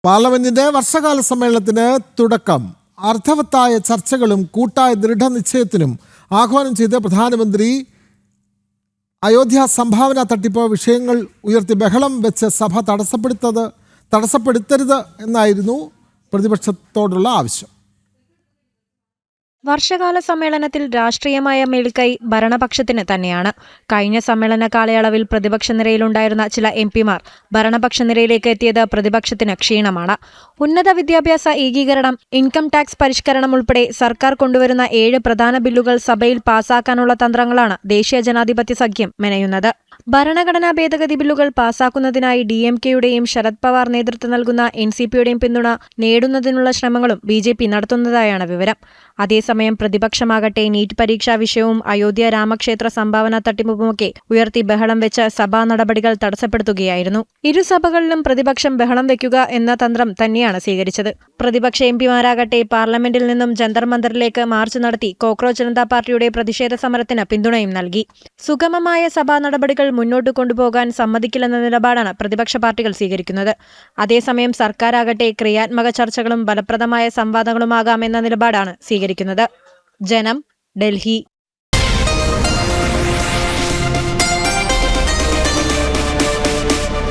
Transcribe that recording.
പാർലമെന്റിന്റെ വർഷകാല സമ്മേളനത്തിന് തുടക്കം. അർത്ഥവത്തായ ചർച്ചകളും കൂട്ടായ ദൃഢനിശ്ചയത്തിനും ആഹ്വാനം ചെയ്ത് പ്രധാനമന്ത്രി അയോധ്യ സംഭാവന തട്ടിപ്പ് വിഷയങ്ങൾ ഉയർത്തി ബഹളം വെച്ച് സഭ തടസ്സപ്പെടുത്തരുത് എന്നായിരുന്നു പ്രതിപക്ഷത്തോടുള്ള ആവശ്യം. വർഷകാല സമ്മേളനത്തിൽ രാഷ്ട്രീയമായ മേൽക്കൈ ഭരണപക്ഷത്തിന് തന്നെയാണ്. കഴിഞ്ഞ സമ്മേളന കാലയളവിൽ പ്രതിപക്ഷ നിരയിലുണ്ടായിരുന്ന ചില എംപിമാർ ഭരണപക്ഷ നിരയിലേക്ക് എത്തിയത് പ്രതിപക്ഷത്തിന് ക്ഷീണമാണ്. ഉന്നത വിദ്യാഭ്യാസ ഏകീകരണം, ഇൻകം ടാക്സ് പരിഷ്കരണം ഉൾപ്പെടെ സർക്കാർ കൊണ്ടുവരുന്ന 7 പ്രധാന ബില്ലുകൾ സഭയിൽ പാസാക്കാനുള്ള തന്ത്രങ്ങളാണ് ദേശീയ ജനാധിപത്യ സഖ്യം മെനയുന്നത്. ഭരണഘടനാ ഭേദഗതി ബില്ലുകൾ പാസാക്കുന്നതിനായി DMKയുടെയും ശരത് പവാർ നേതൃത്വം നൽകുന്ന NCPയുടെയും പിന്തുണ നേടുന്നതിനുള്ള ശ്രമങ്ങളും BJP നടത്തുന്നതായാണ് വിവരം. അതേസമയം പ്രതിപക്ഷമാകട്ടെ നീറ്റ് പരീക്ഷാ വിഷയവും അയോധ്യ രാമക്ഷേത്ര സംഭാവന തട്ടിപ്പുമൊക്കെ ഉയർത്തി ബഹളം വെച്ച് സഭാ നടപടികൾ തടസ്സപ്പെടുത്തുകയായിരുന്നു. ഇരുസഭകളിലും പ്രതിപക്ഷം ബഹളം വെക്കുക എന്ന തന്ത്രം തന്നെയാണ് സ്വീകരിച്ചത്. പ്രതിപക്ഷ എംപിമാരാകട്ടെ പാർലമെന്റിൽ നിന്നും ജന്തർ മന്ദറിലേക്ക് മാർച്ച് നടത്തി കോക്രോച്ച് ജനതാ പാർട്ടിയുടെ പ്രതിഷേധ സമരത്തിന് പിന്തുണയും നൽകി. സുഗമമായ സഭാ നടപടികൾ മുന്നോട്ട് കൊണ്ടുപോകാൻ സമ്മതിക്കില്ലെന്ന നിലപാടാണ് പ്രതിപക്ഷ പാർട്ടികൾ സ്വീകരിക്കുന്നത്. അതേസമയം സർക്കാരാകട്ടെ ക്രിയാത്മക ചർച്ചകളും ഫലപ്രദമായ സംവാദങ്ങളുമാകാമെന്ന നിലപാടാണ് സ്വീകരിക്കുന്നത്. ജനം, ഡൽഹി.